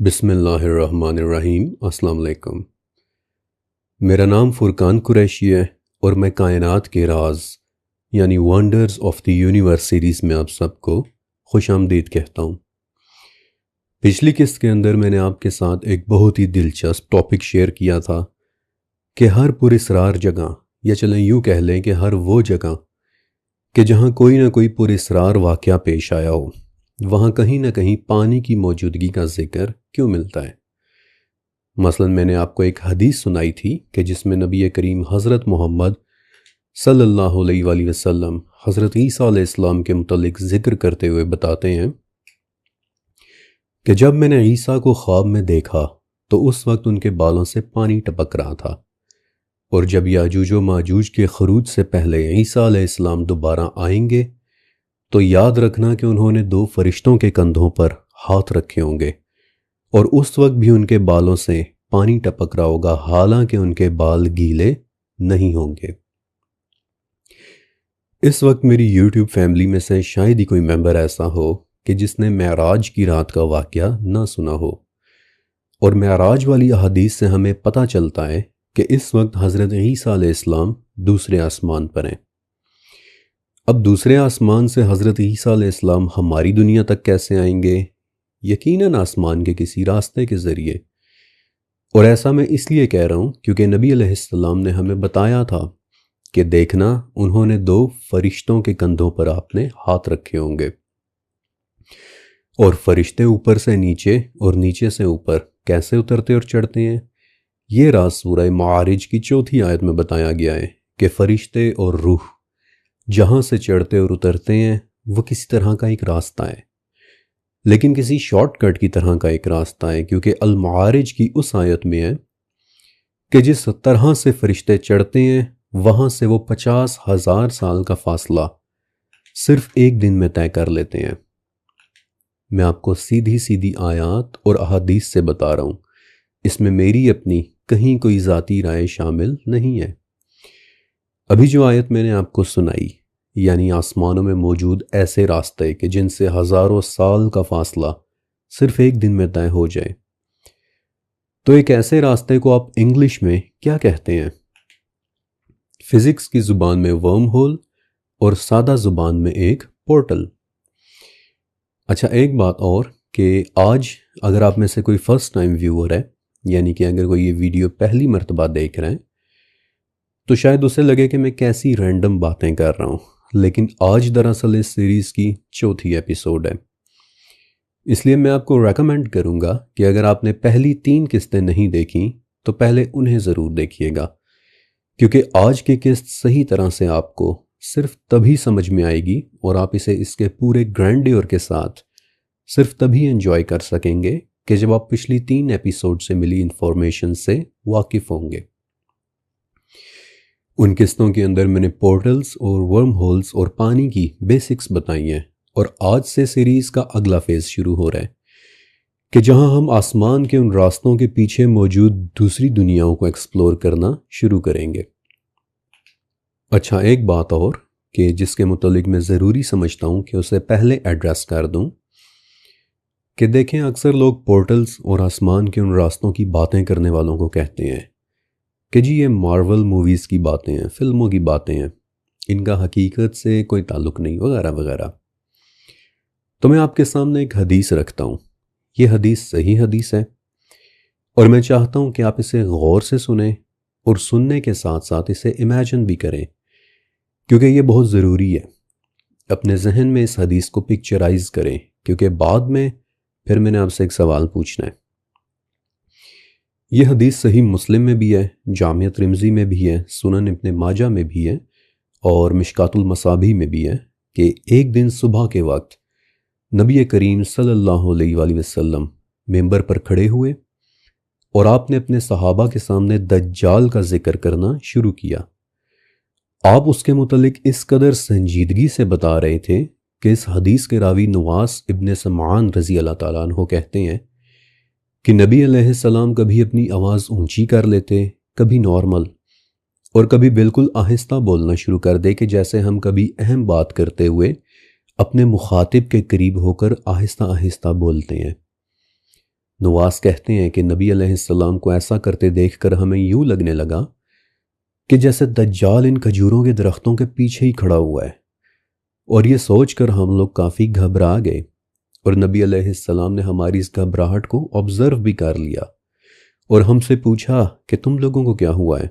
بسم اللہ الرحمن الرحیم۔ السلام علیکم۔ میرا نام فرقان قریشی ہے اور میں کائنات کے راز یعنی wonders of the universe series میں آپ سب کو خوش آمدید کہتا ہوں۔ پچھلی قسط کے اندر میں نے آپ کے ساتھ ایک بہت ہی دلچسپ ٹاپک شیئر کیا تھا کہ ہر پراسرار جگہ، یا چلیں یوں کہہ لیں کہ ہر وہ جگہ کہ جہاں کوئی نہ کوئی پراسرار واقعہ پیش آیا ہو، وہاں کہیں نہ کہیں پانی کی موجودگی کا ذکر کیوں ملتا ہے۔ مثلا میں نے آپ کو ایک حدیث سنائی تھی کہ جس میں نبی کریم حضرت محمد صلی اللہ علیہ وآلہ وسلم حضرت عیسیٰ علیہ السلام کے متعلق ذکر کرتے ہوئے بتاتے ہیں کہ جب میں نے عیسیٰ کو خواب میں دیکھا تو اس وقت ان کے بالوں سے پانی ٹپک رہا تھا، اور جب یاجوج و ماجوج کے خروج سے پہلے عیسیٰ علیہ السلام دوبارہ آئیں گے تو یاد رکھنا کہ انہوں نے 2 فرشتوں کے کندھوں پر ہاتھ رکھے ہوں گے، اور اس وقت بھی ان کے بالوں سے پانی ٹپک رہا ہوگا، حالانکہ ان کے بال گیلے نہیں ہوں گے۔ اس وقت میری یوٹیوب فیملی میں سے شاید ہی کوئی ممبر ایسا ہو کہ جس نے معراج کی رات کا واقعہ نہ سنا ہو، اور معراج والی احادیث سے ہمیں پتہ چلتا ہے کہ اس وقت حضرت عیسیٰ علیہ السلام دوسرے آسمان پر ہیں۔ اب دوسرے آسمان سے حضرت عیسیٰ علیہ السلام ہماری دنیا تک کیسے آئیں گے؟ یقیناً آسمان کے کسی راستے کے ذریعے، اور ایسا میں اس لیے کہہ رہا ہوں کیونکہ نبی علیہ السلام نے ہمیں بتایا تھا کہ دیکھنا انہوں نے 2 فرشتوں کے کندھوں پر آپ نے ہاتھ رکھے ہوں گے، اور فرشتے اوپر سے نیچے اور نیچے سے اوپر کیسے اترتے اور چڑھتے ہیں، یہ راز سورہ معارج کی 4 آیت میں بتایا گیا ہے کہ فرشتے اور روح جہاں سے چڑھتے اور اترتے ہیں وہ کسی طرح کا ایک راستہ ہے، لیکن کسی شارٹ کٹ کی طرح کا ایک راستہ ہے، کیونکہ المعارج کی اس آیت میں ہے کہ جس طرح سے فرشتے چڑھتے ہیں وہاں سے وہ 50,000 سال کا فاصلہ صرف ایک دن میں طے کر لیتے ہیں۔ میں آپ کو سیدھی آیات اور احادیث سے بتا رہا ہوں، اس میں میری اپنی کہیں کوئی ذاتی رائے شامل نہیں ہے۔ ابھی جو آیت میں نے آپ کو سنائی، یعنی آسمانوں میں موجود ایسے راستے کہ جن سے ہزاروں سال کا فاصلہ صرف ایک دن میں طے ہو جائے، تو ایک ایسے راستے کو آپ انگلش میں کیا کہتے ہیں؟ فزکس کی زبان میں ورم ہول اور سادہ زبان میں ایک پورٹل۔ اچھا، ایک بات اور کہ آج اگر آپ میں سے کوئی فرسٹ ٹائم ویور ہے، یعنی کہ اگر کوئی یہ ویڈیو پہلی مرتبہ دیکھ رہے ہیں، تو شاید اسے لگے کہ میں کیسی رینڈم باتیں کر رہا ہوں، لیکن آج دراصل اس سیریز کی 4 ایپیسوڈ ہے، اس لیے میں آپ کو ریکمینڈ کروں گا کہ اگر آپ نے پہلی 3 قسطیں نہیں دیکھیں تو پہلے انہیں ضرور دیکھیے گا، کیونکہ آج کی قسط صحیح طرح سے آپ کو صرف تبھی سمجھ میں آئے گی اور آپ اسے اس کے پورے گرینڈیور کے ساتھ صرف تبھی انجوائے کر سکیں گے کہ جب آپ پچھلی 3 ایپیسوڈ سے ملی انفارمیشن سے واقف ہوں گے۔ ان قسطوں کے اندر میں نے پورٹلز اور ورم ہولز اور پانی کی بیسکس بتائی ہیں، اور آج سے سیریز کا اگلا فیز شروع ہو رہا ہے کہ جہاں ہم آسمان کے ان راستوں کے پیچھے موجود دوسری دنیاؤں کو ایکسپلور کرنا شروع کریں گے۔ اچھا، ایک بات اور کہ جس کے متعلق میں ضروری سمجھتا ہوں کہ اسے پہلے ایڈریس کر دوں کہ دیکھیں، اکثر لوگ پورٹلز اور آسمان کے ان راستوں کی باتیں کرنے والوں کو کہتے ہیں کہ جی یہ مارول موویز کی باتیں ہیں، فلموں کی باتیں ہیں، ان کا حقیقت سے کوئی تعلق نہیں، وغیرہ وغیرہ۔ تو میں آپ کے سامنے ایک حدیث رکھتا ہوں، یہ حدیث صحیح حدیث ہے، اور میں چاہتا ہوں کہ آپ اسے غور سے سنیں اور سننے کے ساتھ ساتھ اسے امیجن بھی کریں، کیونکہ یہ بہت ضروری ہے۔ اپنے ذہن میں اس حدیث کو پکچرائز کریں، کیونکہ بعد میں پھر میں نے آپ سے ایک سوال پوچھنا ہے۔ یہ حدیث صحیح مسلم میں بھی ہے، جامع ترمذی میں بھی ہے، سنن ابن ماجہ میں بھی ہے، اور مشکات المصابیح میں بھی ہے کہ ایک دن صبح کے وقت نبی کریم صلی اللہ علیہ وآلہ وسلم ممبر پر کھڑے ہوئے اور آپ نے اپنے صحابہ کے سامنے دجال کا ذکر کرنا شروع کیا۔ آپ اس کے متعلق اس قدر سنجیدگی سے بتا رہے تھے کہ اس حدیث کے راوی نواس ابن سمعان رضی اللہ تعالیٰ عنہ کہتے ہیں کہ نبی علیہ السلام کبھی اپنی آواز اونچی کر لیتے، کبھی نارمل، اور کبھی بالکل آہستہ بولنا شروع کر دے کہ جیسے ہم کبھی اہم بات کرتے ہوئے اپنے مخاطب کے قریب ہو کر آہستہ آہستہ بولتے ہیں۔ نواس کہتے ہیں کہ نبی علیہ السلام کو ایسا کرتے دیکھ کر ہمیں یوں لگنے لگا کہ جیسے دجال ان کھجوروں کے درختوں کے پیچھے ہی کھڑا ہوا ہے، اور یہ سوچ کر ہم لوگ کافی گھبرا گئے، اور نبی علیہ السلام نے ہماری اس گھبراہٹ کو آبزرو بھی کر لیا اور ہم سے پوچھا کہ تم لوگوں کو کیا ہوا ہے؟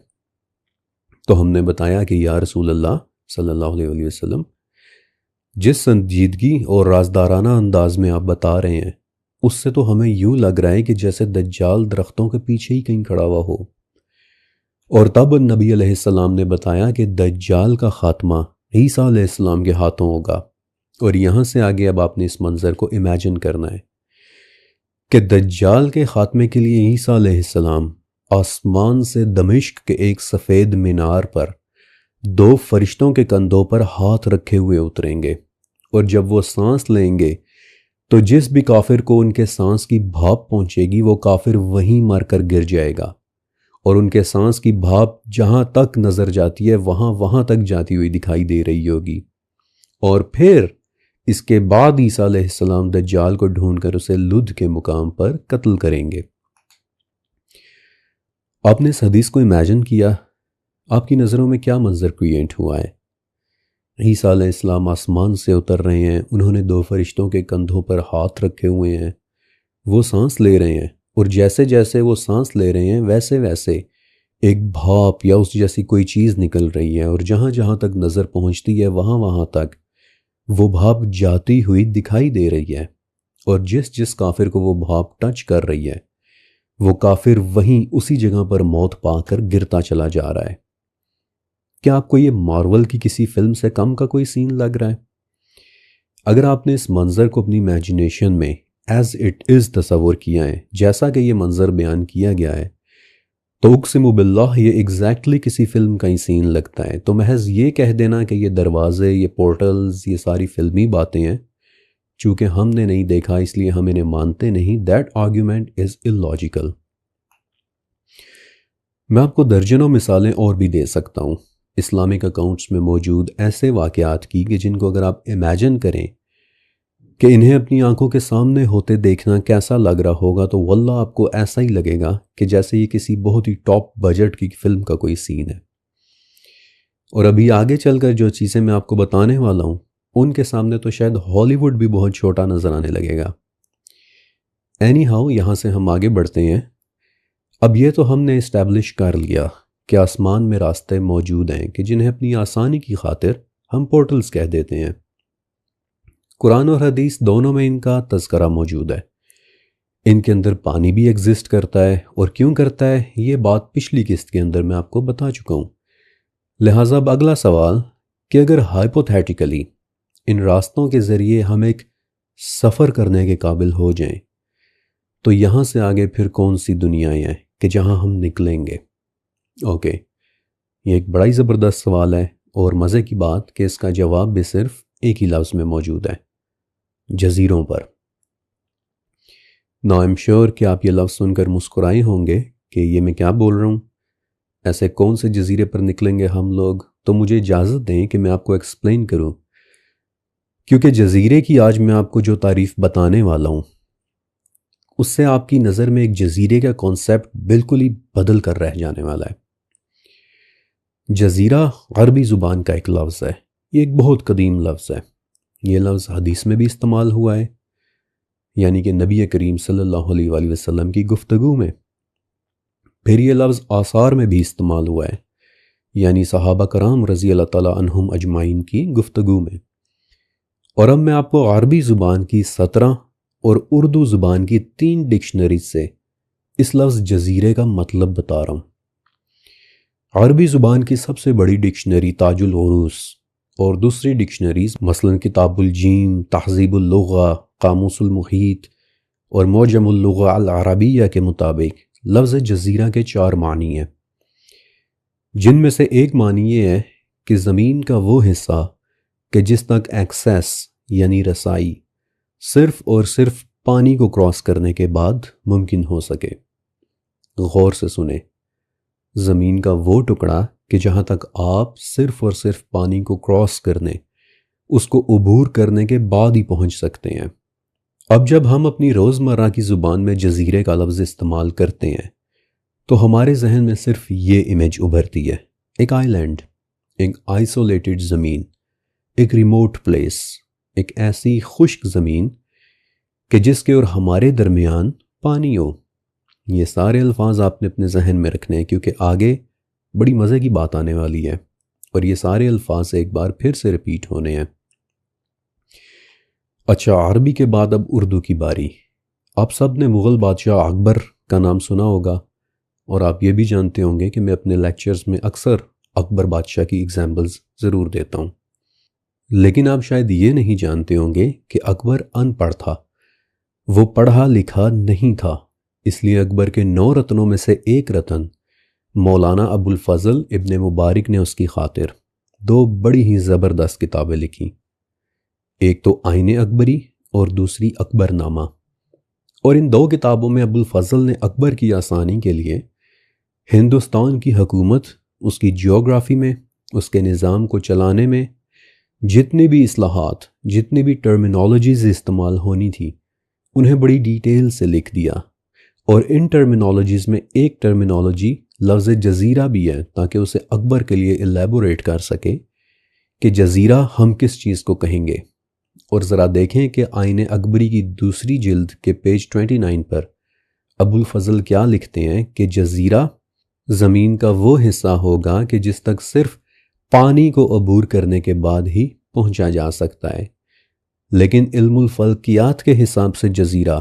تو ہم نے بتایا کہ یا رسول اللہ صلی اللہ علیہ وسلم، جس سنجیدگی اور رازدارانہ انداز میں آپ بتا رہے ہیں اس سے تو ہمیں یوں لگ رہا ہے کہ جیسے دجال درختوں کے پیچھے ہی کہیں کھڑا ہوا ہو۔ اور تب نبی علیہ السلام نے بتایا کہ دجال کا خاتمہ عیسیٰ علیہ السلام کے ہاتھوں ہوگا، اور یہاں سے آگے اب آپ نے اس منظر کو امیجن کرنا ہے کہ دجال کے خاتمے کے لیے عیسیٰ علیہ السلام آسمان سے دمشق کے ایک سفید مینار پر 2 فرشتوں کے کندھوں پر ہاتھ رکھے ہوئے اتریں گے، اور جب وہ سانس لیں گے تو جس بھی کافر کو ان کے سانس کی بھاپ پہنچے گی وہ کافر وہیں مر کر گر جائے گا، اور ان کے سانس کی بھاپ جہاں تک نظر جاتی ہے وہاں تک جاتی ہوئی دکھائی دے رہی ہوگی، اور پھر اس کے بعد عیسیٰ علیہ السلام دجال کو ڈھونڈ کر اسے لدھ کے مقام پر قتل کریں گے۔ آپ نے اس حدیث کو امیجن کیا؟ آپ کی نظروں میں کیا منظر کریٹ ہوا ہے؟ عیسیٰ علیہ السلام آسمان سے اتر رہے ہیں، انہوں نے 2 فرشتوں کے کندھوں پر ہاتھ رکھے ہوئے ہیں، وہ سانس لے رہے ہیں، اور جیسے جیسے وہ سانس لے رہے ہیں ویسے ویسے ایک بھاپ یا اس جیسی کوئی چیز نکل رہی ہے، اور جہاں جہاں تک نظر پہنچتی ہے وہاں تک وہ بھاپ جاتی ہوئی دکھائی دے رہی ہے، اور جس کافر کو وہ بھاپ ٹچ کر رہی ہے وہ کافر وہیں اسی جگہ پر موت پا کر گرتا چلا جا رہا ہے۔ کیا آپ کو یہ مارول کی کسی فلم سے کم کا کوئی سین لگ رہا ہے؟ اگر آپ نے اس منظر کو اپنی امیجنیشن میں ایز اٹ از تصور کیا ہے، جیسا کہ یہ منظر بیان کیا گیا ہے، تو اقسم باللہ یہ ایگزیکٹلی کسی فلم کا ہی سین لگتا ہے۔ تو محض یہ کہہ دینا کہ یہ دروازے، یہ پورٹلز، یہ ساری فلمی باتیں ہیں، چونکہ ہم نے نہیں دیکھا اس لیے ہم انہیں مانتے نہیں، دیٹ آرگیومنٹ از illogical۔ میں آپ کو درجنوں مثالیں اور بھی دے سکتا ہوں اسلامک اکاؤنٹس میں موجود ایسے واقعات کی کہ جن کو اگر آپ امیجن کریں کہ انہیں اپنی آنکھوں کے سامنے ہوتے دیکھنا کیسا لگ رہا ہوگا، تو واللہ آپ کو ایسا ہی لگے گا کہ جیسے یہ کسی بہت ہی ٹاپ بجٹ کی فلم کا کوئی سین ہے۔ اور ابھی آگے چل کر جو چیزیں میں آپ کو بتانے والا ہوں ان کے سامنے تو شاید ہالی ووڈ بھی بہت چھوٹا نظر آنے لگے گا۔ اینی ہاؤ، یہاں سے ہم آگے بڑھتے ہیں۔ اب یہ تو ہم نے اسٹیبلش کر لیا کہ آسمان میں راستے موجود ہیں کہ جنہیں اپنی آسانی کی خاطر ہم پورٹلز کہہ دیتے ہیں۔ قرآن اور حدیث دونوں میں ان کا تذکرہ موجود ہے۔ ان کے اندر پانی بھی ایگزسٹ کرتا ہے، اور کیوں کرتا ہے یہ بات پچھلی قسط کے اندر میں آپ کو بتا چکا ہوں۔ لہٰذا اب اگلا سوال کہ اگر ہائپوتھیٹیکلی ان راستوں کے ذریعے ہم ایک سفر کرنے کے قابل ہو جائیں تو یہاں سے آگے پھر کون سی دنیایں ہیں کہ جہاں ہم نکلیں گے؟ اوکے، یہ ایک بڑا ہی زبردست سوال ہے، اور مزے کی بات کہ اس کا جواب بھی صرف ایک ہی لفظ میں موجود ہے: جزیروں پر۔ نا ایم شیور کہ آپ یہ لفظ سن کر مسکرائے ہوں گے کہ یہ میں کیا بول رہا ہوں، ایسے کون سے جزیرے پر نکلیں گے ہم لوگ؟ تو مجھے اجازت دیں کہ میں آپ کو ایکسپلین کروں، کیونکہ جزیرے کی آج میں آپ کو جو تعریف بتانے والا ہوں اس سے آپ کی نظر میں ایک جزیرے کا کانسیپٹ بالکل ہی بدل کر رہ جانے والا ہے۔ جزیرہ عربی زبان کا ایک لفظ ہے، یہ ایک بہت قدیم لفظ ہے۔ یہ لفظ حدیث میں بھی استعمال ہوا ہے، یعنی کہ نبی کریم صلی اللہ علیہ وآلہ وسلم کی گفتگو میں۔ پھر یہ لفظ آثار میں بھی استعمال ہوا ہے، یعنی صحابہ کرام رضی اللہ تعالیٰ عنہم اجمعین کی گفتگو میں۔ اور اب میں آپ کو عربی زبان کی 17 اور اردو زبان کی 3 ڈکشنریز سے اس لفظ جزیرے کا مطلب بتا رہا ہوں۔ عربی زبان کی سب سے بڑی ڈکشنری تاج العروس اور دوسری ڈکشنریز مثلا کتاب الجیم، تہذیب اللغہ، قاموس المحیط اور معجم اللغہ العربیہ کے مطابق لفظ جزیرہ کے 4 معنی ہیں، جن میں سے ایک معنی یہ ہے کہ زمین کا وہ حصہ کہ جس تک ایکسیس یعنی رسائی صرف اور صرف پانی کو کراس کرنے کے بعد ممکن ہو سکے۔ غور سے سنیں، زمین کا وہ ٹکڑا کہ جہاں تک آپ صرف اور صرف پانی کو کراس کرنے، اس کو عبور کرنے کے بعد ہی پہنچ سکتے ہیں، اب جب ہم اپنی روزمرہ کی زبان میں جزیرے کا لفظ استعمال کرتے ہیں تو ہمارے ذہن میں صرف یہ امیج ابھرتی ہے، ایک آئی لینڈ، ایک آئسولیٹڈ زمین، ایک ریموٹ پلیس، ایک ایسی خشک زمین کہ جس کے اور ہمارے درمیان پانی ہو۔ یہ سارے الفاظ آپ نے اپنے ذہن میں رکھنے ہیں کیونکہ آگے بڑی مزے کی بات آنے والی ہے اور یہ سارے الفاظ ایک بار پھر سے ریپیٹ ہونے ہیں۔ اچھا، عربی کے بعد اب اردو کی باری۔ آپ سب نے مغل بادشاہ اکبر کا نام سنا ہوگا اور آپ یہ بھی جانتے ہوں گے کہ میں اپنے لیکچرز میں اکثر اکبر بادشاہ کی ایگزامپلز ضرور دیتا ہوں، لیکن آپ شاید یہ نہیں جانتے ہوں گے کہ اکبر ان پڑھ تھا، وہ پڑھا لکھا نہیں تھا، اس لیے اکبر کے 9 رتنوں میں سے ایک رتن مولانا ابو الفضل ابن مبارک نے اس کی خاطر 2 بڑی ہی زبردست کتابیں لکھیں، ایک تو آئین اکبری اور دوسری اکبر نامہ۔ اور ان 2 کتابوں میں ابو الفضل نے اکبر کی آسانی کے لیے ہندوستان کی حکومت، اس کی جیوگرافی میں، اس کے نظام کو چلانے میں جتنی بھی اصلاحات، جتنی بھی ٹرمینالوجیز استعمال ہونی تھی انہیں بڑی ڈیٹیل سے لکھ دیا۔ اور ان ٹرمینالوجیز میں ایک ٹرمینالوجی لفظ جزیرہ بھی ہے تاکہ اسے اکبر کے لیے الیبوریٹ کر سکے کہ جزیرہ ہم کس چیز کو کہیں گے۔ اور ذرا دیکھیں کہ آئین اکبری کی دوسری جلد کے پیج 29 پر ابو الفضل کیا لکھتے ہیں کہ جزیرہ زمین کا وہ حصہ ہوگا کہ جس تک صرف پانی کو عبور کرنے کے بعد ہی پہنچا جا سکتا ہے، لیکن علم الفلکیات کے حساب سے جزیرہ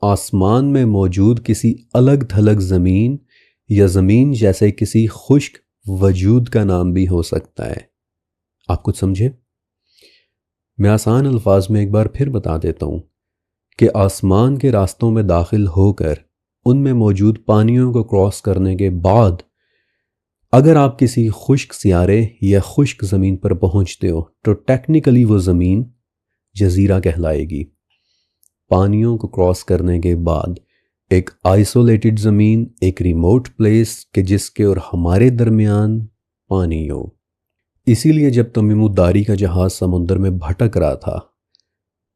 آسمان میں موجود کسی الگ تھلگ زمین یا زمین جیسے کسی خشک وجود کا نام بھی ہو سکتا ہے۔ آپ کچھ سمجھے؟ میں آسان الفاظ میں ایک بار پھر بتا دیتا ہوں کہ آسمان کے راستوں میں داخل ہو کر ان میں موجود پانیوں کو کراس کرنے کے بعد اگر آپ کسی خشک سیارے یا خشک زمین پر پہنچتے ہو تو ٹیکنیکلی وہ زمین جزیرہ کہلائے گی۔ پانیوں کو کراس کرنے کے بعد ایک آئسولیٹڈ زمین، ایک ریموٹ پلیس کہ جس کے اور ہمارے درمیان پانی ہو۔ اسی لیے جب تمیم الداری کا جہاز سمندر میں بھٹک رہا تھا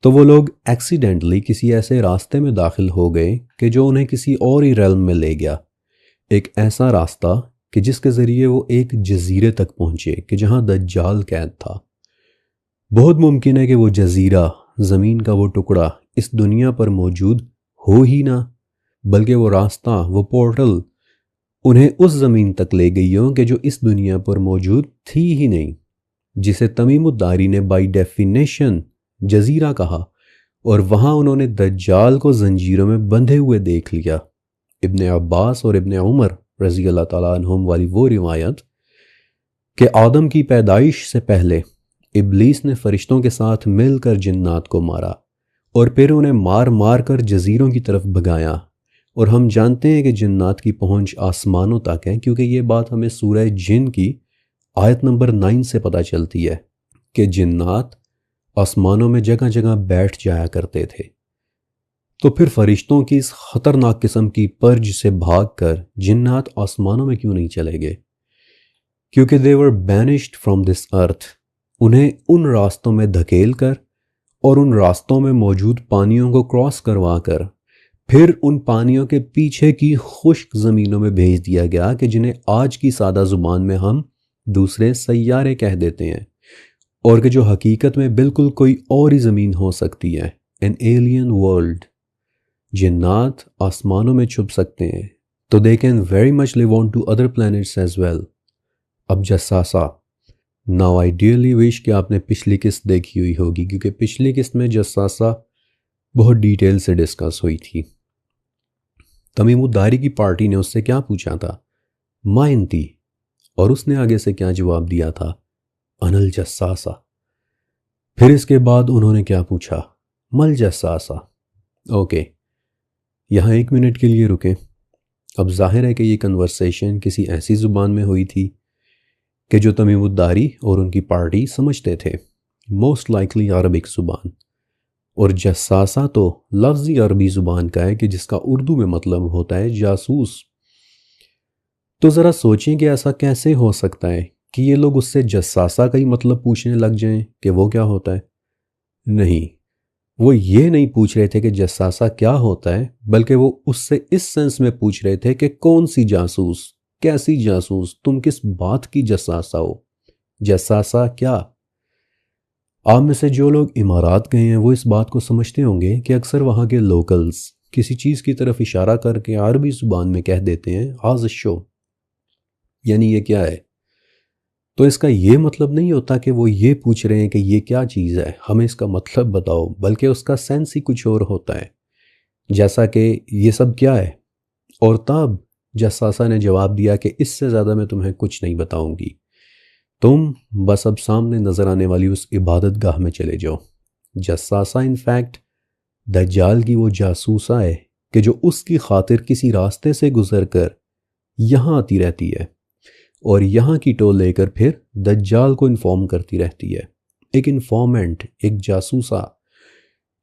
تو وہ لوگ ایکسیڈنٹلی کسی ایسے راستے میں داخل ہو گئے کہ جو انہیں کسی اور ہی ریلم میں لے گیا، ایک ایسا راستہ کہ جس کے ذریعے وہ ایک جزیرے تک پہنچے کہ جہاں دجال قید تھا۔ بہت ممکن ہے کہ وہ جزیرہ، زمین کا وہ ٹکڑا اس دنیا پر موجود ہو ہی نہ، بلکہ وہ راستہ، وہ پورٹل انہیں اس زمین تک لے گئی ہو کہ جو اس دنیا پر موجود تھی ہی نہیں، جسے تمیم الداری نے بائی ڈیفینیشن جزیرہ کہا، اور وہاں انہوں نے دجال کو زنجیروں میں بندھے ہوئے دیکھ لیا۔ ابن عباس اور ابن عمر رضی اللہ تعالیٰ عنہم والی وہ روایت کہ آدم کی پیدائش سے پہلے ابلیس نے فرشتوں کے ساتھ مل کر جنات کو مارا اور پھر انہیں مار مار کر جزیروں کی طرف بھگایا، اور ہم جانتے ہیں کہ جنات کی پہنچ آسمانوں تک ہے کیونکہ یہ بات ہمیں سورہ جن کی آیت نمبر 9 سے پتہ چلتی ہے کہ جنات آسمانوں میں جگہ جگہ بیٹھ جایا کرتے تھے۔ تو پھر فرشتوں کی اس خطرناک قسم کی پرج سے بھاگ کر جنات آسمانوں میں کیوں نہیں چلے گئے؟ کیونکہ they were banished from this earth، انہیں ان راستوں میں دھکیل کر اور ان راستوں میں موجود پانیوں کو کراس کروا کر پھر ان پانیوں کے پیچھے کی خشک زمینوں میں بھیج دیا گیا کہ جنہیں آج کی سادہ زبان میں ہم دوسرے سیارے کہہ دیتے ہیں، اور کہ جو حقیقت میں بالکل کوئی اور ہی زمین ہو سکتی ہے، an alien world۔ جنات آسمانوں میں چھپ سکتے ہیں تو they can very much live on to other planets as well۔ اب جساسہ، now I ideally wish کہ آپ نے پچھلی قسط دیکھی ہوئی ہوگی کیونکہ پچھلی قسط میں جساسہ بہت ڈیٹیل سے ڈسکس ہوئی تھی۔ تمیم الداری کی پارٹی نے اس سے کیا پوچھا تھا؟ ما انتی، اور اس نے آگے سے کیا جواب دیا تھا؟ انل جساسہ۔ پھر اس کے بعد انہوں نے کیا پوچھا؟ مل جساسہ۔ اوکے، یہاں 1 منٹ کے لیے رکیں۔ اب ظاہر ہے کہ یہ کنورسیشن کسی ایسی زبان میں ہوئی تھی کہ جو تمیم الداری اور ان کی پارٹی سمجھتے تھے، موسٹ لائکلی عربک زبان، اور جساسہ تو لفظی عربی زبان کا ہے کہ جس کا اردو میں مطلب ہوتا ہے جاسوس۔ تو ذرا سوچیں کہ ایسا کیسے ہو سکتا ہے کہ یہ لوگ اس سے جساسہ کا ہی مطلب پوچھنے لگ جائیں کہ وہ کیا ہوتا ہے؟ نہیں، وہ یہ نہیں پوچھ رہے تھے کہ جساسہ کیا ہوتا ہے، بلکہ وہ اس سے اس سینس میں پوچھ رہے تھے کہ کون سی جاسوس، کیسی جاسوس، تم کس بات کی جساسہ ہو، جساسہ کیا؟ آپ میں سے جو لوگ امارات گئے ہیں وہ اس بات کو سمجھتے ہوں گے کہ اکثر وہاں کے لوکلز کسی چیز کی طرف اشارہ کر کے عربی زبان میں کہہ دیتے ہیں آز شو، یعنی یہ کیا ہے؟ تو اس کا یہ مطلب نہیں ہوتا کہ وہ یہ پوچھ رہے ہیں کہ یہ کیا چیز ہے، ہمیں اس کا مطلب بتاؤ، بلکہ اس کا سینس ہی کچھ اور ہوتا ہے، جیسا کہ یہ سب کیا ہے؟ اور تب جساسہ نے جواب دیا کہ اس سے زیادہ میں تمہیں کچھ نہیں بتاؤں گی، تم بس اب سامنے نظر آنے والی اس عبادت گاہ میں چلے جاؤ۔ جساسہ انفیکٹ دجال کی وہ جاسوسہ ہے کہ جو اس کی خاطر کسی راستے سے گزر کر یہاں آتی رہتی ہے اور یہاں کی ٹول لے کر پھر دجال کو انفارم کرتی رہتی ہے، ایک انفارمنٹ، ایک جاسوسہ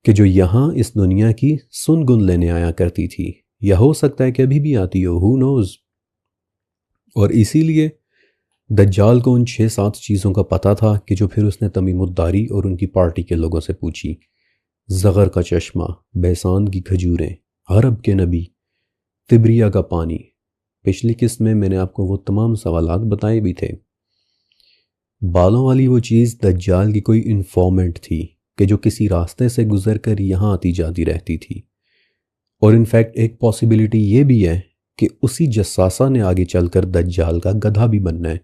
کہ جو یہاں اس دنیا کی سن گن لینے آیا کرتی تھی، یا ہو سکتا ہے کہ ابھی بھی آتی ہو، who knows۔ اور اسی لیے دجال کو ان 6-7 چیزوں کا پتہ تھا کہ جو پھر اس نے تمیم الداری اور ان کی پارٹی کے لوگوں سے پوچھی، زغر کا چشمہ، بیسان کی کھجوریں، عرب کے نبی، تبریہ کا پانی۔ پچھلی قسط میں نے آپ کو وہ تمام سوالات بتائے بھی تھے۔ بالوں والی وہ چیز دجال کی کوئی انفارمنٹ تھی کہ جو کسی راستے سے گزر کر یہاں آتی جاتی رہتی تھی، اور انفیکٹ ایک پاسبلٹی یہ بھی ہے کہ اسی جساسہ نے آگے چل کر دجال کا گدھا بھی بننا ہے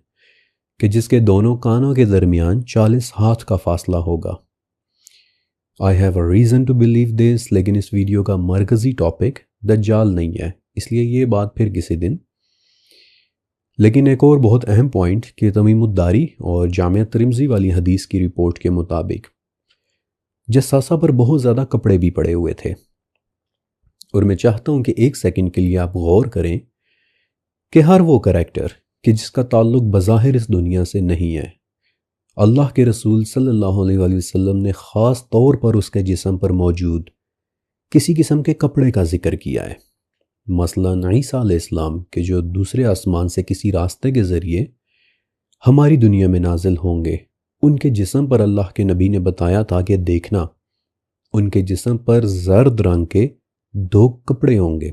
کہ جس کے دونوں کانوں کے درمیان 40 ہاتھ کا فاصلہ ہوگا۔ I have a reason to believe this، لیکن اس ویڈیو کا مرکزی ٹاپک دجال نہیں ہے، اس لیے یہ بات پھر کسی دن۔ لیکن ایک اور بہت اہم پوائنٹ کہ تمیم الداری اور جامعہ ترمذی والی حدیث کی رپورٹ کے مطابق جساسہ پر بہت زیادہ کپڑے بھی پڑے ہوئے تھے، اور میں چاہتا ہوں کہ ایک سیکنڈ کے لیے آپ غور کریں کہ ہر وہ کریکٹر کہ جس کا تعلق بظاہر اس دنیا سے نہیں ہے، اللہ کے رسول صلی اللہ علیہ وآلہ وسلم نے خاص طور پر اس کے جسم پر موجود کسی قسم کے کپڑے کا ذکر کیا ہے۔ مثلاً عیسیٰ علیہ السلام کہ جو دوسرے آسمان سے کسی راستے کے ذریعے ہماری دنیا میں نازل ہوں گے، ان کے جسم پر اللہ کے نبی نے بتایا تھا کہ دیکھنا ان کے جسم پر زرد رنگ کے 2 کپڑے ہوں گے۔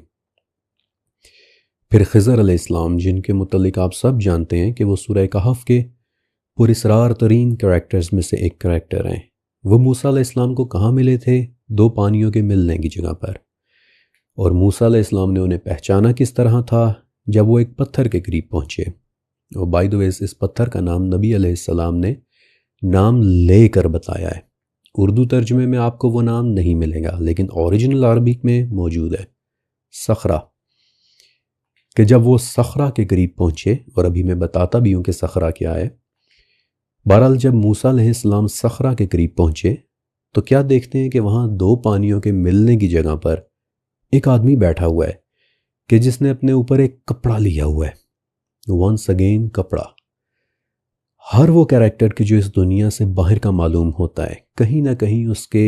پھر خضر علیہ السلام جن کے متعلق آپ سب جانتے ہیں کہ وہ سورہ کہف کے پراسرار ترین کریکٹرز میں سے ایک کریکٹر ہیں، وہ موسیٰ علیہ السلام کو کہاں ملے تھے؟ 2 پانیوں کے ملنے کی جگہ پر۔ اور موسیٰ علیہ السلام نے انہیں پہچانا کس طرح تھا؟ جب وہ ایک پتھر کے قریب پہنچے، اور بائی دا وے اس پتھر کا نام نبی علیہ السلام نے نام لے کر بتایا ہے۔ اردو ترجمے میں آپ کو وہ نام نہیں ملے گا، لیکن اوریجنل عربک میں موجود ہے، صخرہ۔ کہ جب وہ صخرہ کے قریب پہنچے، اور ابھی میں بتاتا بھی ہوں کہ صخرہ کیا ہے۔ بہرحال جب موسیٰ علیہ السلام صخرہ کے قریب پہنچے تو کیا دیکھتے ہیں کہ وہاں 2 پانیوں کے ملنے کی جگہ پر ایک آدمی بیٹھا ہوا ہے کہ جس نے اپنے اوپر ایک کپڑا لیا ہوا ہے۔ ونس اگین کپڑا۔ ہر وہ کریکٹر کہ جو اس دنیا سے باہر کا معلوم ہوتا ہے، کہیں نہ کہیں اس کے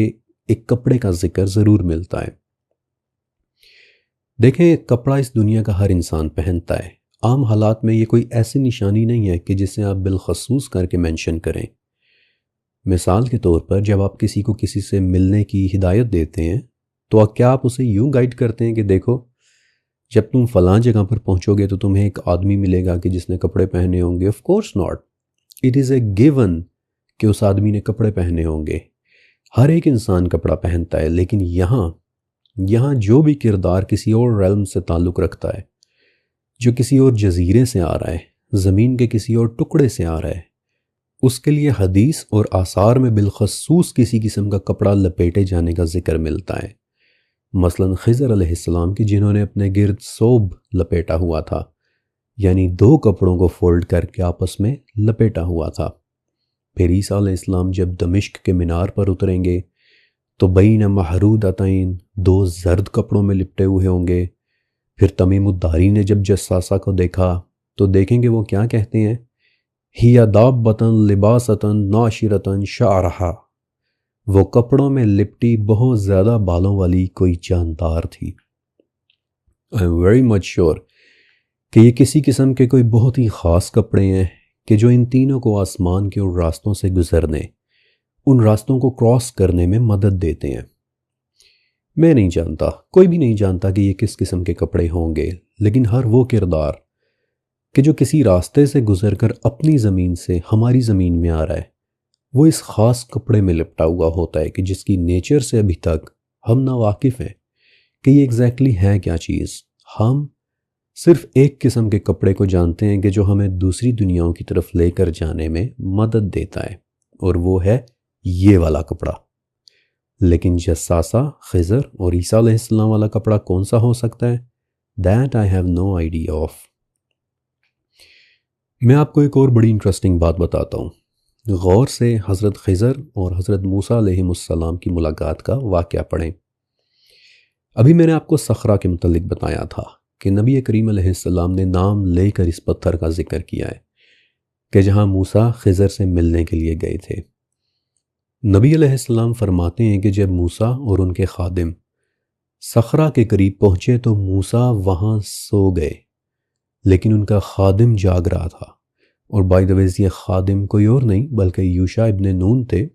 ایک کپڑے کا ذکر ضرور ملتا ہے۔ دیکھیں، کپڑا اس دنیا کا ہر انسان پہنتا ہے۔ عام حالات میں یہ کوئی ایسی نشانی نہیں ہے کہ جسے آپ بالخصوص کر کے مینشن کریں۔ مثال کے طور پر جب آپ کسی کو کسی سے ملنے کی ہدایت دیتے ہیں تو کیا آپ اسے یوں گائیڈ کرتے ہیں کہ دیکھو جب تم فلاں جگہ پر پہنچو گے تو تمہیں ایک آدمی ملے گا کہ جس نے کپڑے پہنے ہوں گے؟ Of course not, it is a given کہ اس آدمی نے کپڑے پہنے ہوں گے۔ ہر ایک انسان کپڑا پہنتا ہے، لیکن یہاں جو بھی کردار کسی اور ریلم سے تعلق رکھتا ہے، جو کسی اور جزیرے سے آ رہا ہے، زمین کے کسی اور ٹکڑے سے آ رہا ہے، اس کے لیے حدیث اور آثار میں بالخصوص کسی قسم کا کپڑا لپیٹے جانے کا ذکر ملتا ہے۔ مثلاً خضر علیہ السلام کی جنہوں نے اپنے گرد ثوب لپیٹا ہوا تھا، یعنی 2 کپڑوں کو فولڈ کر کے آپس میں لپیٹا ہوا تھا۔ پھر عیسیٰ علیہ السلام جب دمشق کے مینار پر اتریں گے تو بین محرودتین 2 زرد کپڑوں میں لپٹے ہوئے ہوں گے۔ پھر تمیم الداری نے جب جساسہ کو دیکھا تو دیکھیں گے وہ کیا کہتے ہیں، ہی دابۃ لباسۃ ناشرۃ شعرہا، وہ کپڑوں میں لپٹی بہت زیادہ بالوں والی کوئی جاندار تھی۔ I am very much sure کہ یہ کسی قسم کے کوئی بہت ہی خاص کپڑے ہیں کہ جو ان تینوں کو آسمان کے ان راستوں سے گزرنے، ان راستوں کو کراس کرنے میں مدد دیتے ہیں۔ میں نہیں جانتا، کوئی بھی نہیں جانتا کہ یہ کس قسم کے کپڑے ہوں گے، لیکن ہر وہ کردار کہ جو کسی راستے سے گزر کر اپنی زمین سے ہماری زمین میں آ رہا ہے، وہ اس خاص کپڑے میں لپٹا ہوا ہوتا ہے کہ جس کی نیچر سے ابھی تک ہم نا واقف ہیں کہ یہ ایگزیکٹلی ہے کیا چیز۔ ہم صرف ایک قسم کے کپڑے کو جانتے ہیں کہ جو ہمیں دوسری دنیاؤں کی طرف لے کر جانے میں مدد دیتا ہے، اور وہ ہے یہ والا کپڑا۔ لیکن جساسہ، خضر اور عیسیٰ علیہ السلام والا کپڑا کون سا ہو سکتا ہے؟ That I have no idea of۔ میں آپ کو ایک اور بڑی انٹرسٹنگ بات بتاتا ہوں۔ غور سے حضرت خضر اور حضرت موسیٰ علیہ السلام کی ملاقات کا واقعہ پڑھیں۔ ابھی میں نے آپ کو صخرہ کے متعلق بتایا تھا کہ نبی کریم علیہ السلام نے نام لے کر اس پتھر کا ذکر کیا ہے کہ جہاں موسیٰ خضر سے ملنے کے لیے گئے تھے۔ نبی علیہ السلام فرماتے ہیں کہ جب موسیٰ اور ان کے خادم صخرہ کے قریب پہنچے تو موسیٰ وہاں سو گئے، لیکن ان کا خادم جاگ رہا تھا۔ اور بائی دا ویز یہ خادم کوئی اور نہیں بلکہ یوشع ابن نون تھے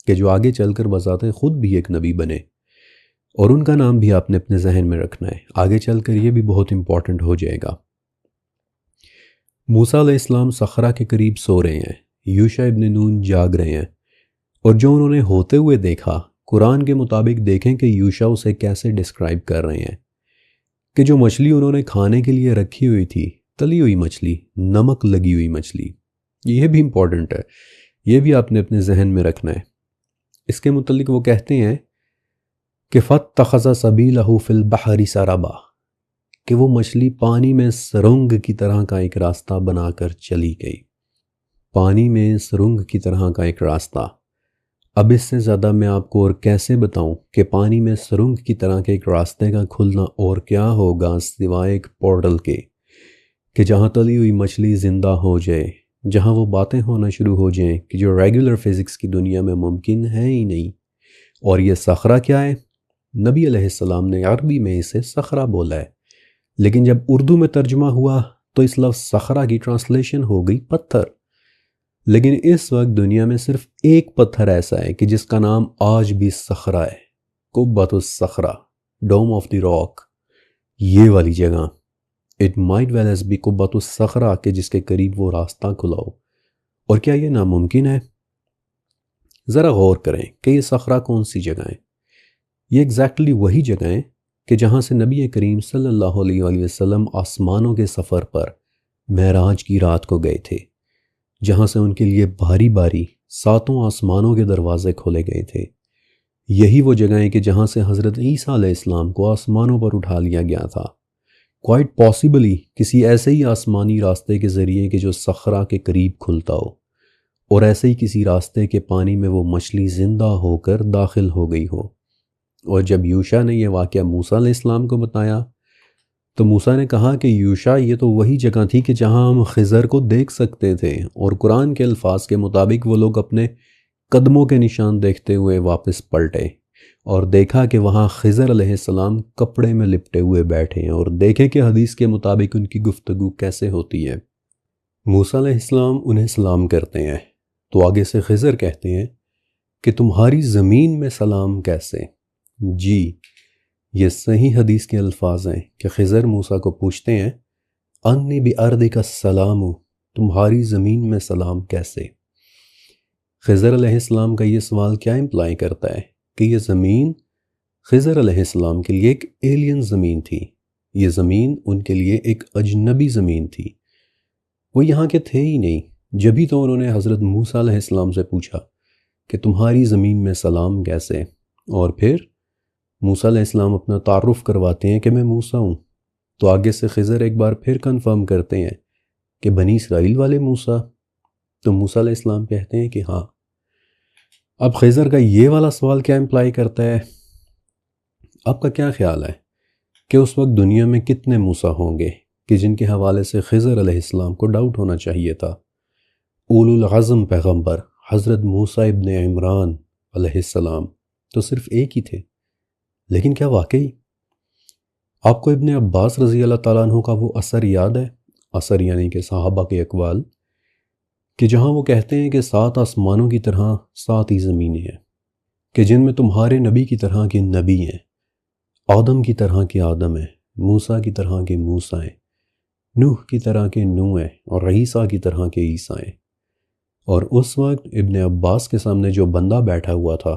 کہ جو آگے چل کر بذات خود بھی ایک نبی بنے، اور ان کا نام بھی آپ نے اپنے ذہن میں رکھنا ہے، آگے چل کر یہ بھی بہت امپورٹنٹ ہو جائے گا۔ موسیٰ علیہ السلام صخرہ کے قریب سو رہے ہیں، یوشع ابن نون جاگ رہے ہیں، اور جو انہوں نے ہوتے ہوئے دیکھا، قرآن کے مطابق دیکھیں کہ یوشع اسے کیسے ڈسکرائب کر رہے ہیں کہ جو مچھلی انہوں نے کھانے کے لیے رکھی ہوئی تھی، تلی ہوئی مچھلی، نمک لگی ہوئی مچھلی، یہ بھی امپورٹنٹ ہے، یہ بھی آپ نے اپنے ذہن میں رکھنا ہے۔ اس کے متعلق وہ کہتے ہیں کہ فَاتَّخَذَ سَبِيلَهُ فِي الْبَحْرِ سَرَبًا، کہ وہ مچھلی پانی میں سرنگ کی طرح کا ایک راستہ بنا کر چلی گئی۔ پانی میں سرنگ کی طرح کا ایک راستہ۔ اب اس سے زیادہ میں آپ کو اور کیسے بتاؤں کہ پانی میں سرنگ کی طرح کے ایک راستے کا کھلنا اور کیا ہوگا سوائے ایک پورٹل کے کہ جہاں تلی ہوئی مچھلی زندہ ہو جائے، جہاں وہ باتیں ہونا شروع ہو جائیں کہ جو ریگولر فزکس کی دنیا میں ممکن ہے ہی نہیں۔ اور یہ صخرہ کیا ہے؟ نبی علیہ السلام نے عربی میں اسے صخرہ بولا ہے، لیکن جب اردو میں ترجمہ ہوا تو اس لفظ صخرہ کی ٹرانسلیشن ہو گئی پتھر۔ لیکن اس وقت دنیا میں صرف ایک پتھر ایسا ہے کہ جس کا نام آج بھی صخرہ ہے، قبۃ الصخرہ، ڈوم آف دی راک، یہ والی جگہ۔ It might well as be قبۃ الصخرہ کہ جس کے قریب وہ راستہ کھلا ہو۔ اور کیا یہ ناممکن ہے؟ ذرا غور کریں کہ یہ صخرہ کون سی جگہ ہے۔ یہ ایگزیکٹلی وہی جگہ ہے کہ جہاں سے نبی کریم صلی اللہ علیہ وآلہ وسلم آسمانوں کے سفر پر معراج کی رات کو گئے تھے، جہاں سے ان کے لیے باری باری 7 آسمانوں کے دروازے کھولے گئے تھے۔ یہی وہ جگہ ہے کہ جہاں سے حضرت عیسیٰ علیہ السلام کو آسمانوں پر اٹھا لیا گیا تھا، کوائٹ پاسبلی کسی ایسے ہی آسمانی راستے کے ذریعے کہ جو صخرہ کے قریب کھلتا ہو، اور ایسے ہی کسی راستے کے پانی میں وہ مچھلی زندہ ہو کر داخل ہو گئی ہو۔ اور جب یوشع نے یہ واقعہ موسیٰ علیہ السلام کو بتایا تو موسیٰ نے کہا کہ یوشع یہ تو وہی جگہ تھی کہ جہاں ہم خضر کو دیکھ سکتے تھے، اور قرآن کے الفاظ کے مطابق وہ لوگ اپنے قدموں کے نشان دیکھتے ہوئے واپس پلٹے اور دیکھا کہ وہاں خضر علیہ السلام کپڑے میں لپٹے ہوئے بیٹھے ہیں، اور دیکھیں کہ حدیث کے مطابق ان کی گفتگو کیسے ہوتی ہے۔ موسیٰ علیہ السلام انہیں سلام کرتے ہیں تو آگے سے خضر کہتے ہیں کہ تمہاری زمین میں سلام کیسے؟ جی، یہ صحیح حدیث کے الفاظ ہیں کہ خضر موسیٰ کو پوچھتے ہیں انی بِأَرْضِکَ السلام، تمہاری زمین میں سلام کیسے؟ خضر علیہ السلام کا یہ سوال کیا امپلائی کرتا ہے کہ یہ زمین خضر علیہ السلام کے لیے ایک ایلین زمین تھی، یہ زمین ان کے لیے ایک اجنبی زمین تھی، وہ یہاں کے تھے ہی نہیں۔ جبھی تو انہوں نے حضرت موسیٰ علیہ السلام سے پوچھا کہ تمہاری زمین میں سلام کیسے، اور پھر موسیٰ علیہ السلام اپنا تعارف کرواتے ہیں کہ میں موسیٰ ہوں۔ تو آگے سے خضر ایک بار پھر کنفرم کرتے ہیں کہ بنی اسرائیل والے موسیٰ؟ تو موسیٰ علیہ السلام کہتے ہیں کہ ہاں۔ اب خضر کا یہ والا سوال کیا امپلائی کرتا ہے؟ آپ کا کیا خیال ہے کہ اس وقت دنیا میں کتنے موسیٰ ہوں گے کہ جن کے حوالے سے خضر علیہ السلام کو ڈاؤٹ ہونا چاہیے تھا؟ اولو العزم پیغمبر حضرت موسیٰ ابن عمران علیہ السلام تو صرف ایک ہی تھے، لیکن کیا واقعی؟ آپ کو ابن عباس رضی اللہ تعالیٰ عنہ کا وہ اثر یاد ہے؟ اثر یعنی کہ صحابہ کے اقوال، کہ جہاں وہ کہتے ہیں کہ 7 آسمانوں کی طرح 7 ہی زمینیں ہیں، کہ جن میں تمہارے نبی کی طرح کے نبی ہیں، آدم کی طرح کے آدم ہیں، موسیٰ کی طرح کے موسیٰ ہیں، نوح کی طرح کے نوح ہیں، اور عیسیٰ کی طرح کے عیسیٰ ہیں۔ اور اس وقت ابن عباس کے سامنے جو بندہ بیٹھا ہوا تھا،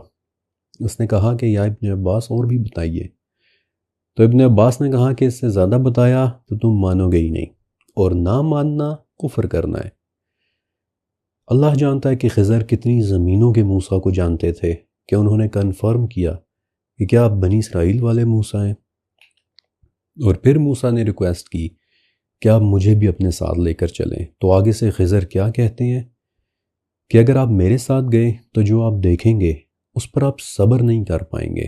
اس نے کہا کہ یا ابن عباس اور بھی بتائیے۔ تو ابن عباس نے کہا کہ اس سے زیادہ بتایا تو تم مانو گے ہی نہیں، اور نہ ماننا کفر کرنا ہے۔ اللہ جانتا ہے کہ خضر کتنی زمینوں کے موسیٰ کو جانتے تھے کہ انہوں نے کنفرم کیا کہ کیا آپ بنی اسرائیل والے موسیٰ ہیں۔ اور پھر موسیٰ نے ریکویسٹ کی کہ آپ مجھے بھی اپنے ساتھ لے کر چلیں۔ تو آگے سے خضر کیا کہتے ہیں کہ اگر آپ میرے ساتھ گئے تو جو آپ دیکھیں گے اس پر آپ صبر نہیں کر پائیں گے،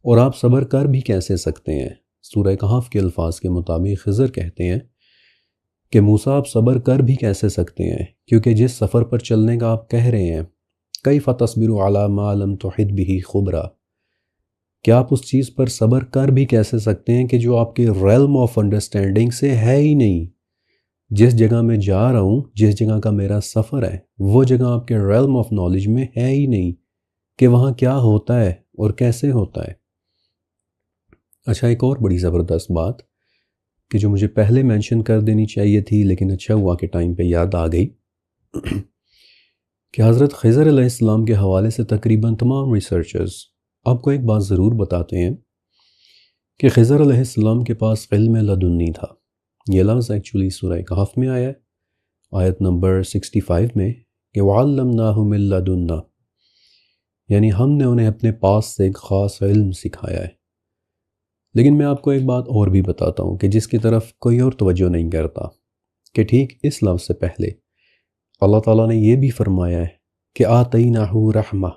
اور آپ صبر کر بھی کیسے سکتے ہیں؟ سورہ کہف کے الفاظ کے مطابق خضر کہتے ہیں کہ موسیٰ آپ صبر کر بھی کیسے سکتے ہیں، کیونکہ جس سفر پر چلنے کا آپ کہہ رہے ہیں، کیف تصبر علی ما لم تحط بہ خبرا، کیا آپ اس چیز پر صبر کر بھی کیسے سکتے ہیں کہ جو آپ کے ریلم آف انڈرسٹینڈنگ سے ہے ہی نہیں؟ جس جگہ میں جا رہا ہوں، جس جگہ کا میرا سفر ہے، وہ جگہ آپ کے ریلم آف نالج میں ہے ہی نہیں کہ وہاں کیا ہوتا ہے اور کیسے ہوتا ہے۔ اچھا، ایک اور بڑی زبردست بات کہ جو مجھے پہلے مینشن کر دینی چاہیے تھی، لیکن اچھا ہوا کہ ٹائم پہ یاد آ گئی کہ حضرت خضر علیہ السلام کے حوالے سے تقریباً تمام ریسرچرز آپ کو ایک بات ضرور بتاتے ہیں کہ خضر علیہ السلام کے پاس علم لدنی تھا۔ یہ لفظ ایکچولی سورہ کہف میں آیا ہے، آیت نمبر 65 میں، کہ وَعَلَّمْنَاهُ مِن لَدُنَّا، یعنی ہم نے انہیں اپنے پاس سے ایک خاص علم سکھایا ہے۔ لیکن میں آپ کو ایک بات اور بھی بتاتا ہوں کہ جس کی طرف کوئی اور توجہ نہیں کرتا، کہ ٹھیک اس لفظ سے پہلے اللہ تعالیٰ نے یہ بھی فرمایا ہے کہ آتَيْنَاهُ رحمہ،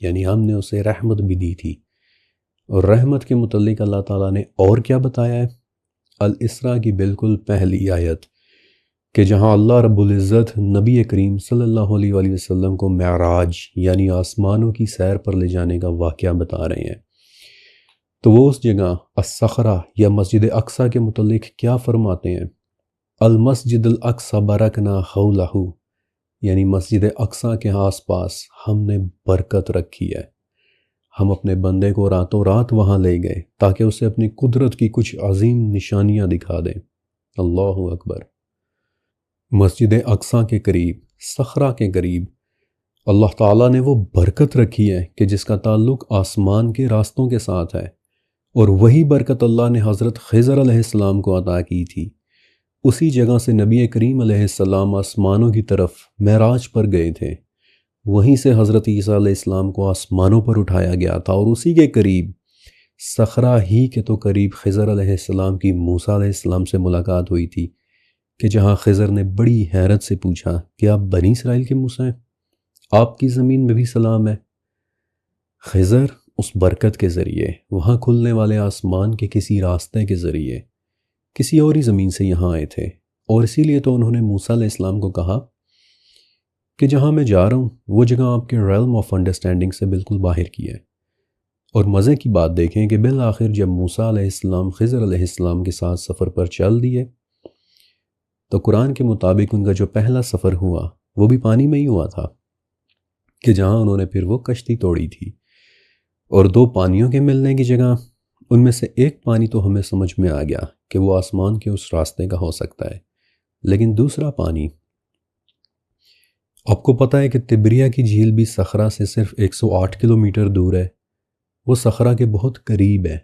یعنی ہم نے اسے رحمت بھی دی تھی۔ اور رحمت کے متعلق اللہ تعالیٰ نے اور کیا بتایا ہے؟ الاسراء کی بالکل پہلی آیت، کہ جہاں اللہ رب العزت نبی کریم صلی اللہ علیہ وآلہ وسلم کو معراج یعنی آسمانوں کی سیر پر لے جانے کا واقعہ بتا رہے ہیں، تو وہ اس جگہ الصخرہ یا مسجد اقصیٰ کے متعلق کیا فرماتے ہیں؟ المسجد الاقصی بارکنا حولہ، یعنی مسجد اقصیٰ کے آس پاس ہم نے برکت رکھی ہے، ہم اپنے بندے کو راتوں رات وہاں لے گئے تاکہ اسے اپنی قدرت کی کچھ عظیم نشانیاں دکھا دیں۔ اللہ اکبر۔ مسجد اقصیٰ کے قریب، صخرہ کے قریب اللہ تعالیٰ نے وہ برکت رکھی ہے کہ جس کا تعلق آسمان کے راستوں کے ساتھ ہے، اور وہی برکت اللہ نے حضرت خضر علیہ السلام کو عطا کی تھی۔ اسی جگہ سے نبی کریم علیہ السلام آسمانوں کی طرف معراج پر گئے تھے، وہیں سے حضرت عیسیٰ علیہ السلام کو آسمانوں پر اٹھایا گیا تھا، اور اسی کے قریب صخرہ ہی کے تو قریب خضر علیہ السلام کی موسیٰ علیہ السلام سے ملاقات ہوئی تھی، کہ جہاں خضر نے بڑی حیرت سے پوچھا کہ آپ بنی اسرائیل کے موسیٰ ہیں، آپ کی زمین میں بھی سلام ہے۔ خضر اس برکت کے ذریعے، وہاں کھلنے والے آسمان کے کسی راستے کے ذریعے کسی اور ہی زمین سے یہاں آئے تھے، اور اسی لیے تو انہوں نے موسیٰ علیہ السلام کو کہا کہ جہاں میں جا رہا ہوں وہ جگہ آپ کے ریلم آف انڈرسٹینڈنگ سے بالکل باہر کی ہے۔ اور مزے کی بات دیکھیں کہ بالآخر جب موسیٰ علیہ السلام خضر علیہ السلام کے ساتھ سفر پر چل دیے، تو قرآن کے مطابق ان کا جو پہلا سفر ہوا وہ بھی پانی میں ہی ہوا تھا، کہ جہاں انہوں نے پھر وہ کشتی توڑی تھی، اور دو پانیوں کے ملنے کی جگہ ان میں سے ایک پانی تو ہمیں سمجھ میں آ گیا کہ وہ آسمان کے اس راستے کا ہو سکتا ہے، لیکن دوسرا پانی، آپ کو پتہ ہے کہ تبریہ کی جھیل بھی صخرہ سے صرف 108 کلومیٹر دور ہے، وہ صخرہ کے بہت قریب ہے،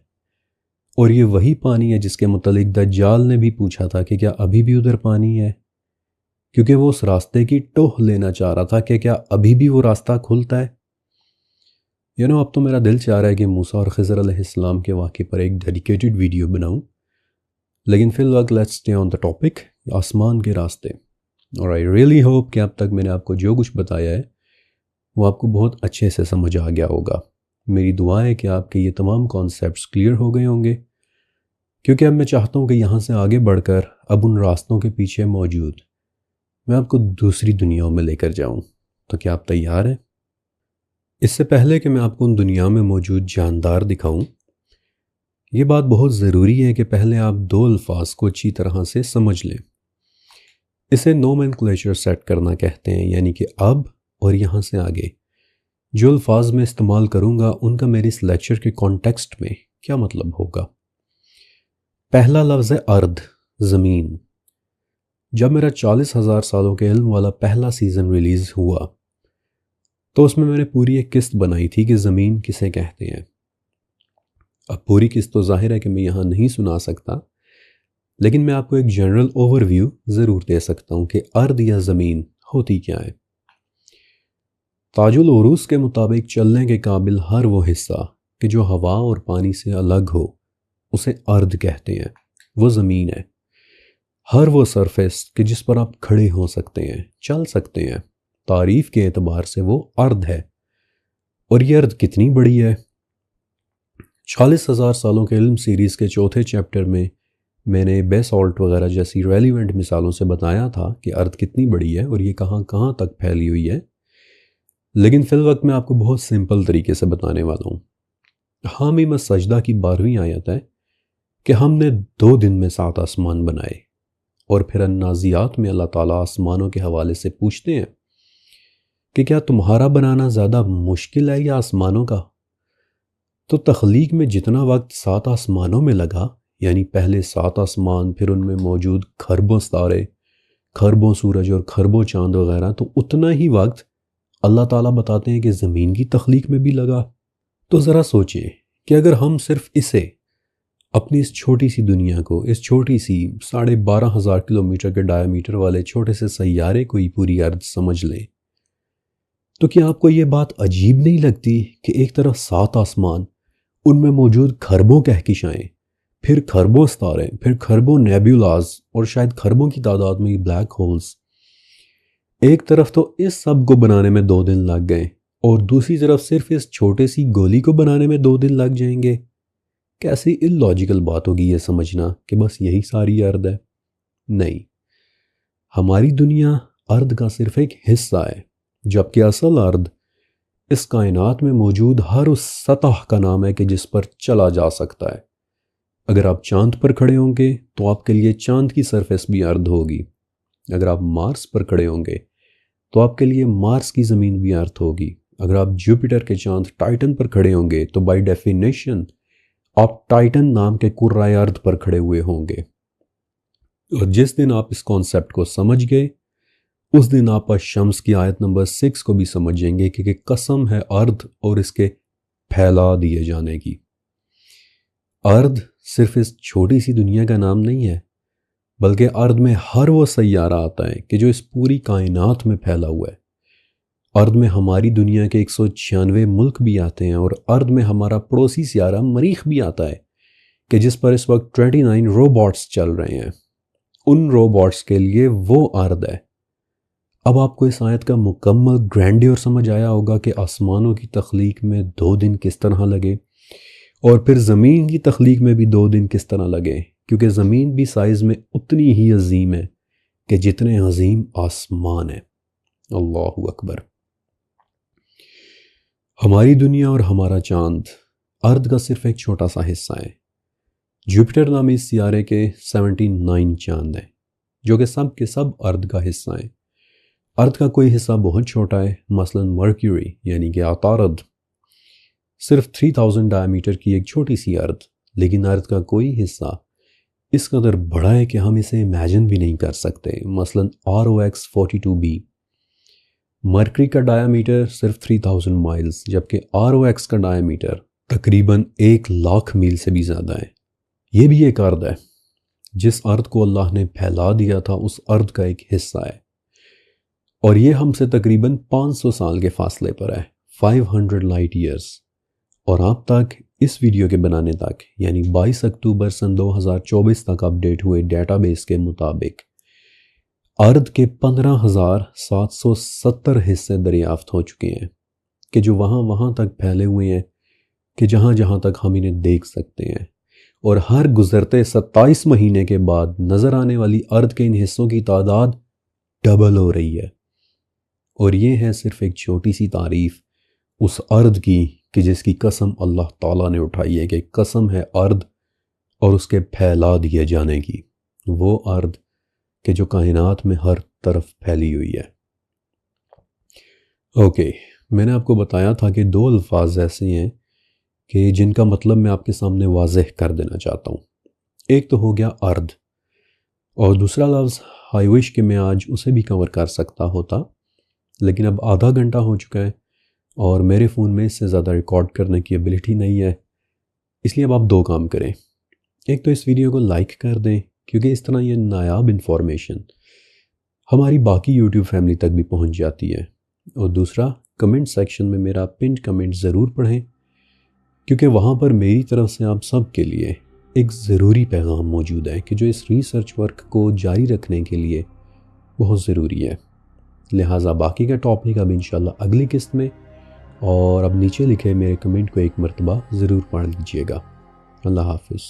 اور یہ وہی پانی ہے جس کے متعلق دجال نے بھی پوچھا تھا کہ کیا ابھی بھی ادھر پانی ہے، کیونکہ وہ اس راستے کی ٹوہ لینا چاہ رہا تھا کہ کیا ابھی بھی وہ راستہ کھلتا ہے۔ اب تو میرا دل چاہ رہا ہے کہ موسیٰ اور خضر علیہ السلام کے واقعے پر ایک ڈیڈیکیٹڈ ویڈیو بناؤں، لیکن فی الوقت let's stay on the topic, آسمان کے راستے۔ اور آئی ریئلی ہوپ کہ اب تک میں نے آپ کو جو کچھ بتایا ہے وہ آپ کو بہت اچھے سے سمجھ آ گیا ہوگا۔ میری دعا ہے کہ آپ کے یہ تمام کانسیپٹس کلیئر ہو گئے ہوں گے، کیونکہ اب میں چاہتا ہوں کہ یہاں سے آگے بڑھ کر اب ان راستوں کے پیچھے موجود میں آپ کو دوسری دنیاؤں میں لے کر جاؤں۔ تو کیا آپ تیار ہیں؟ اس سے پہلے کہ میں آپ کو ان دنیا میں موجود جاندار دکھاؤں، یہ بات بہت ضروری ہے کہ پہلے آپ دو الفاظ کو اچھی طرح سے سمجھ لیں۔ اسے نومنکلیچر سیٹ کرنا کہتے ہیں، یعنی کہ اب اور یہاں سے آگے جو الفاظ میں استعمال کروں گا ان کا میرے اس لیکچر کے کانٹیکسٹ میں کیا مطلب ہوگا؟ پہلا لفظ ہے ارض، زمین۔ جب میرا 40,000 سالوں کے علم والا پہلا سیزن ریلیز ہوا تو اس میں نے پوری ایک قسط بنائی تھی کہ زمین کسے کہتے ہیں۔ اب پوری قسط تو ظاہر ہے کہ میں یہاں نہیں سنا سکتا، لیکن میں آپ کو ایک جنرل اوور ویو ضرور دے سکتا ہوں کہ ارض یا زمین ہوتی کیا ہے۔ تاج العروس کے مطابق چلنے کے قابل ہر وہ حصہ کہ جو ہوا اور پانی سے الگ ہو اسے ارض کہتے ہیں، وہ زمین ہے۔ ہر وہ سرفیس کہ جس پر آپ کھڑے ہو سکتے ہیں، چل سکتے ہیں، تعریف کے اعتبار سے وہ ارض ہے۔ اور یہ ارض کتنی بڑی ہے؟ 40,000 سالوں کے علم سیریز کے چوتھے چیپٹر میں نے بیسالٹ وغیرہ جیسی ریلیونٹ مثالوں سے بتایا تھا کہ ارض کتنی بڑی ہے اور یہ کہاں کہاں تک پھیلی ہوئی ہے، لیکن فی الوقت میں آپ کو بہت سمپل طریقے سے بتانے والا ہوں۔ حامیم السجدہ کی 12ویں آیت ہے کہ ہم نے 2 دن میں 7 آسمان بنائے، اور پھر النازعات میں اللہ تعالیٰ آسمانوں کے حوالے سے پوچھتے ہیں کہ کیا تمہارا بنانا زیادہ مشکل ہے یا آسمانوں کا؟ تو تخلیق میں جتنا وقت 7 آسمانوں میں لگا، یعنی پہلے 7 آسمان، پھر ان میں موجود کھربوں ستارے، کھربوں سورج اور کھربوں چاند وغیرہ، تو اتنا ہی وقت اللہ تعالیٰ بتاتے ہیں کہ زمین کی تخلیق میں بھی لگا۔ تو ذرا سوچیں کہ اگر ہم صرف اسے، اپنی اس چھوٹی سی دنیا کو، اس چھوٹی سی 12,500 کلومیٹر کے ڈایا میٹر والے چھوٹے سے سیارے کو ہی پوری ارض سمجھ لیں، تو کیا آپ کو یہ بات عجیب نہیں لگتی کہ ایک طرف 7 آسمان، ان میں موجود کھربوں کہکشائیں، پھر کھربوں ستارے، پھر کھربوں نیبولاز اور شاید کھربوں کی تعداد میں بلیک ہولز، ایک طرف تو اس سب کو بنانے میں 2 دن لگ گئے اور دوسری طرف صرف اس چھوٹے سی گولی کو بنانے میں 2 دن لگ جائیں گے؟ کیسی اللاجیکل بات ہوگی یہ سمجھنا کہ بس یہی ساری ارض ہے؟ نہیں، ہماری دنیا ارض کا صرف ایک حصہ ہے، جبکہ اصل ارض اس کائنات میں موجود ہر اس سطح کا نام ہے کہ جس پر چلا جا سکتا ہے۔ اگر آپ چاند پر کھڑے ہوں گے تو آپ کے لیے چاند کی سرفیس بھی ارض ہوگی، اگر آپ مارس پر کھڑے ہوں گے تو آپ کے لیے مارس کی زمین بھی ارض ہوگی، اگر آپ جوپیٹر کے چاند ٹائٹن پر کھڑے ہوں گے تو بائی ڈیفینیشن آپ ٹائٹن نام کے کرۂ ارض پر کھڑے ہوئے ہوں گے۔ اور جس دن آپ اس کانسیپٹ کو سمجھ گئے، اس دن آپ شمس کی آیت نمبر 6 کو بھی سمجھیں گے کہ قسم ہے ارض اور اس کے پھیلا دیے جانے کی۔ ارض صرف اس چھوٹی سی دنیا کا نام نہیں ہے، بلکہ ارض میں ہر وہ سیارہ آتا ہے کہ جو اس پوری کائنات میں پھیلا ہوا ہے۔ ارض میں ہماری دنیا کے 196 ملک بھی آتے ہیں، اور ارض میں ہمارا پڑوسی سیارہ مریخ بھی آتا ہے کہ جس پر اس وقت 29 روبوٹس چل رہے ہیں۔ ان روبوٹس کے لیے وہ ارض ہے۔ اب آپ کو اس آیت کا مکمل گرینڈیور سمجھ آیا ہوگا کہ آسمانوں کی تخلیق میں 2 دن کس طرح لگے، اور پھر زمین کی تخلیق میں بھی 2 دن کس طرح لگے، کیونکہ زمین بھی سائز میں اتنی ہی عظیم ہے کہ جتنے عظیم آسمان ہے۔ اللہ اکبر۔ ہماری دنیا اور ہمارا چاند ارض کا صرف ایک چھوٹا سا حصہ ہے۔ جوپیٹر نامی اس سیارے کے 79 چاند ہیں جو کہ سب کے سب ارض کا حصہ ہیں۔ ارض کا کوئی حصہ بہت چھوٹا ہے، مثلا مرکیوری یعنی کہ عطارد، صرف 3000 ڈایا میٹر کی ایک چھوٹی سی ارض، لیکن ارض کا کوئی حصہ اس قدر بڑا ہے کہ ہم اسے امیجن بھی نہیں کر سکتے، مثلا ROX 42b۔ مرکری کا ڈایا میٹر صرف 3000 مائلز، جبکہ ROX کا ڈایا میٹر تقریباً 1,00,000 میل سے بھی زیادہ ہے۔ یہ بھی ایک ارض ہے۔ جس ارض کو اللہ نے پھیلا دیا تھا اس ارض کا ایک حصہ ہے، اور یہ ہم سے تقریباً 500 سال کے فاصلے پر ہے، 500 لائٹ ایئرز۔ اور آپ تک اس ویڈیو کے بنانے تک، یعنی 22 اکتوبر سن 2024 تک اپڈیٹ ہوئے ڈیٹا بیس کے مطابق ارض کے 15,770 حصے دریافت ہو چکے ہیں کہ جو وہاں تک پھیلے ہوئے ہیں کہ جہاں تک ہم انہیں دیکھ سکتے ہیں، اور ہر گزرتے 27 مہینے کے بعد نظر آنے والی ارض کے ان حصوں کی تعداد ڈبل ہو رہی ہے۔ اور یہ ہے صرف ایک چھوٹی سی تعریف اس ارض کی کہ جس کی قسم اللہ تعالیٰ نے اٹھائی ہے، کہ قسم ہے ارض اور اس کے پھیلا دیے جانے کی، وہ ارض کہ جو کائنات میں ہر طرف پھیلی ہوئی ہے۔ اوکے، میں نے آپ کو بتایا تھا کہ 2 الفاظ ایسے ہیں کہ جن کا مطلب میں آپ کے سامنے واضح کر دینا چاہتا ہوں۔ ایک تو ہو گیا ارد، اور دوسرا لفظ آئی وش کہ میں آج اسے بھی کور کر سکتا ہوتا، لیکن اب آدھا گھنٹہ ہو چکا ہے اور میرے فون میں اس سے زیادہ ریکارڈ کرنے کی ایبلٹی نہیں ہے، اس لیے اب آپ دو کام کریں۔ ایک تو اس ویڈیو کو لائک کر دیں، کیونکہ اس طرح یہ نایاب انفارمیشن ہماری باقی یوٹیوب فیملی تک بھی پہنچ جاتی ہے، اور دوسرا کمنٹ سیکشن میں میرا پنڈ کمنٹ ضرور پڑھیں، کیونکہ وہاں پر میری طرف سے آپ سب کے لیے ایک ضروری پیغام موجود ہے کہ جو اس ریسرچ ورک کو جاری رکھنے کے لیے بہت ضروری ہے۔ لہٰذا باقی کا ٹاپک اب انشاءاللہ اگلی قسط میں، اور اب نیچے لکھے میرے کمنٹ کو ایک مرتبہ ضرور پڑھ لیجئے گا۔ اللہ حافظ۔